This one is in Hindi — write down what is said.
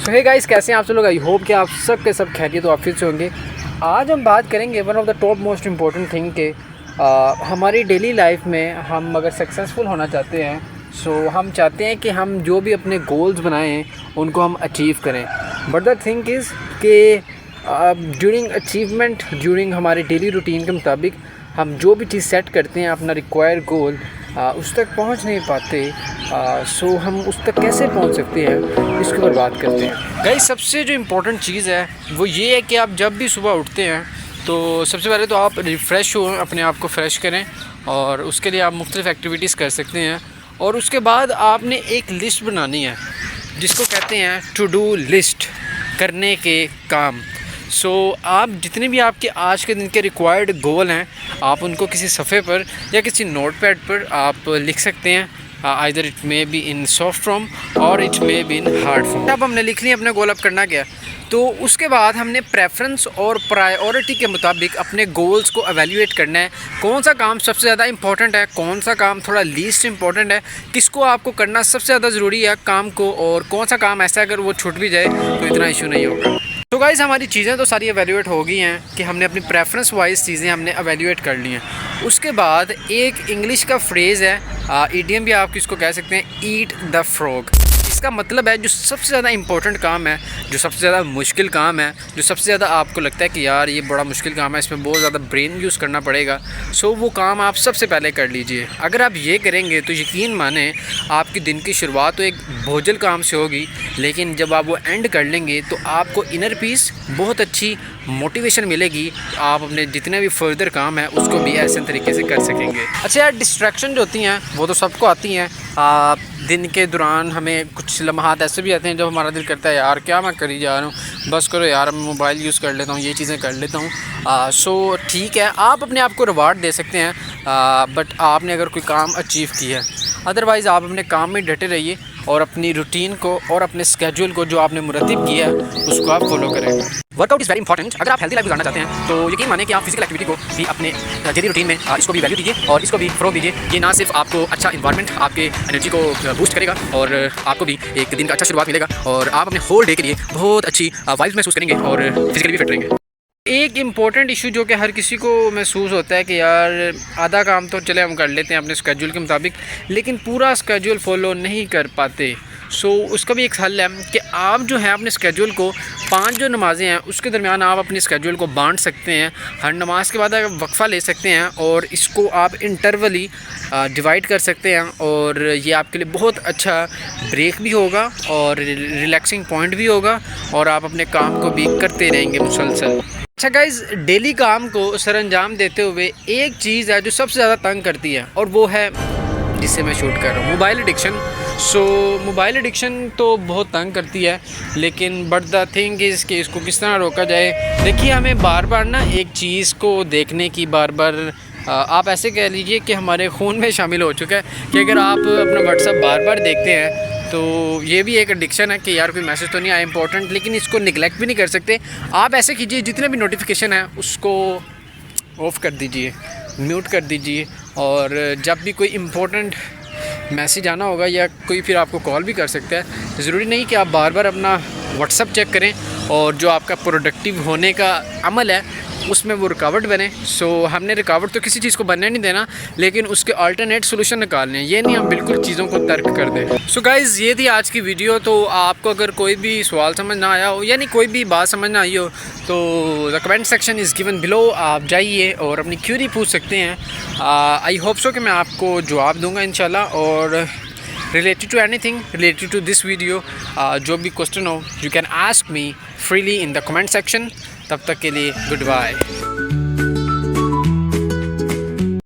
तो हे गाइस, कैसे हैं आप सब लोग। आई होप कि आप सब के सब खैरियत तो ऑफिस से होंगे। आज हम बात करेंगे one of the top most important thing के हमारी डेली लाइफ में हम अगर सक्सेसफुल होना चाहते हैं, सो हम चाहते हैं कि हम जो भी अपने गोल्स बनाए हैं उनको हम अचीव करें। बट द थिंग इज़ कि ड्यूरिंग अचीवमेंट, ड्यूरिंग हमारे डेली रूटीन के मुताबिक हम जो भी चीज़ सेट करते हैं अपना रिक्वायर्ड गोल, उस तक पहुंच नहीं पाते। सो हम उस तक कैसे पहुंच सकते हैं, इसके ऊपर बात करते हैं। गाइस, सबसे जो इम्पोर्टेंट चीज़ है वो ये है कि आप जब भी सुबह उठते हैं तो सबसे पहले तो आप रिफ़्रेश हो, अपने आप को फ़्रेश करें, और उसके लिए आप मुख्तलिफ़ एक्टिविटीज़ कर सकते हैं। और उसके बाद आपने एक लिस्ट बनानी है जिसको कहते हैं टू डू लिस्ट, करने के काम। सो आप जितने भी आपके आज के दिन के रिक्वायर्ड गोल हैं, आप उनको किसी सफ़े पर या किसी नोटपैड पर आप लिख सकते हैं। Either it may be in soft form और it may be in hard form. अब हमने लिख लिया अपने गोल, अब करना क्या, तो उसके बाद हमने प्रेफरेंस और प्रायोरिटी के मुताबिक अपने गोल्स को एवेल्यूएट करना है। कौन सा काम सबसे ज़्यादा इंपॉर्टेंट है, कौन सा काम थोड़ा लीस्ट इंपॉर्टेंट है, किसको आपको करना सबसे ज़्यादा ज़रूरी है काम को, और कौन सा काम ऐसा अगर वो छूट भी जाए तो इतना इशू नहीं होगा। तो गाइज़, हमारी चीज़ें तो सारी एवेल्यूएट हो गई हैं कि हमने अपनी प्रेफरेंस वाइज चीज़ें हमने एवेल्यूएट कर ली हैं। उसके बाद एक इंग्लिश का फ्रेज़ है, ईडियम भी आप इसको कह सकते हैं, ईट द फ्रॉग। इसका मतलब है जो सबसे ज़्यादा इंपॉर्टेंट काम है, जो सबसे ज़्यादा मुश्किल काम है, जो सबसे ज़्यादा आपको लगता है कि यार ये बड़ा मुश्किल काम है, इसमें बहुत ज़्यादा ब्रेन यूज़ करना पड़ेगा, सो वो काम आप सबसे पहले कर लीजिए। अगर आप ये करेंगे तो यकीन माने आपकी दिन की शुरुआत तो एक बोझल काम से होगी, लेकिन जब आप वो एंड कर लेंगे तो आपको इनर पीस, बहुत अच्छी मोटिवेशन मिलेगी। आप अपने जितने भी फर्दर काम है उसको भी ऐसे तरीके से कर सकेंगे। अच्छा यार, डिस्ट्रैक्शन जो होती हैं वो तो सबको आती हैं। दिन के दौरान हमें कुछ लम्हात ऐसे भी आते हैं जब हमारा दिल करता है यार क्या मैं करी जा रहा हूँ, बस करो यार, मैं मोबाइल यूज़ कर लेता हूँ, ये चीज़ें कर लेता हूँ। सो ठीक है, आप अपने आप को रिवार्ड दे सकते हैं, बट आपने अगर कोई काम अचीव किया है। अदरवाइज़ आप अपने काम में डटे रहिए और अपनी रूटीन को और अपने स्केड्यूल को जो आपने मुरतब किया है उसको आप फॉलो करें। Workout is very important. अगर आप हेल्दी लाइफ गुजारना चाहते हैं तो यकीन माने कि आप फिजिकल एक्टिविटी को भी अपने डेली रूटीन में इसको भी वैल्यू दीजिए और इसको भी फ़रोग़ दीजिए। ये ना सिर्फ आपको अच्छा इन्वायरमेंट, आपके एनर्जी को बूस्ट करेगा और आपको भी एक दिन का अच्छा शुरुआत मिलेगा, और आप अपने होल डे के लिए बहुत अच्छी वाइब्स महसूस करेंगे और फिजिकली भी फिट रहेंगे। एक इम्पॉर्टेंट इशू जो कि हर किसी को महसूस होता है कि यार आधा काम तो चले हम कर लेते हैं अपने स्केड्यूल के मुताबिक, लेकिन पूरा स्केड्यूल फॉलो नहीं कर पाते। सो उसका भी एक हल है कि आप जो है अपने स्केड्यूल को 5 जो नमाज़ें हैं उसके दरमियान आप अपने स्केड्यूल को बांट सकते हैं। हर नमाज के बाद आप वक्फ़ा ले सकते हैं और इसको आप इंटरवली डिवाइड कर सकते हैं, और ये आपके लिए बहुत अच्छा ब्रेक भी होगा और रिलैक्सिंग पॉइंट भी होगा, और आप अपने काम को भी करते रहेंगे मुसलसल। अच्छा गाइज़, डेली काम को सरअंजाम देते हुए एक चीज़ है जो सबसे ज़्यादा तंग करती है, और वो है जिससे मैं शूट कर रहा हूँ, मोबाइल एडिक्शन। सो मोबाइल एडिक्शन तो बहुत तंग करती है, लेकिन बट द थिंग इज़ कि इसको किस तरह रोका जाए। देखिए, हमें बार बार ना एक चीज़ को देखने की बार बार आप ऐसे कह लीजिए कि हमारे खून में शामिल हो चुका है कि अगर आप अपना व्हाट्सएप बार बार देखते हैं तो ये भी एक एडिक्शन है कि यार कोई मैसेज तो नहीं आया इंपॉर्टेंट, लेकिन इसको निगलेक्ट भी नहीं कर सकते। आप ऐसे कीजिए, जितने भी नोटिफिकेशन है उसको ऑफ़ कर दीजिए, म्यूट कर दीजिए, और जब भी कोई इम्पोर्टेंट मैसेज आना होगा या कोई फिर आपको कॉल भी कर सकता है, ज़रूरी नहीं कि आप बार बार अपना व्हाट्सएप चेक करें, और जो आपका प्रोडक्टिव होने का अमल है उसमें वो रुकावट बने। सो हमने रुकावट तो किसी चीज़ को बनने नहीं देना, लेकिन उसके अल्टरनेट सोल्यूशन निकालने हैं, ये नहीं हम बिल्कुल चीज़ों को तर्क कर दें। सो गाइज़, ये थी आज की वीडियो। तो आपको अगर कोई भी सवाल समझ ना आया हो, यानी कोई भी बात समझ ना आई हो, तो the comment section is given below, आप जाइए और अपनी क्यूरी पूछ सकते हैं। आई होप सो कि मैं आपको जवाब दूँगा इंशाल्लाह, और related to anything related to this video, जो भी क्वेश्चन हो, you can ask me freely in the comment section। तब तक के लिए गुड बाय।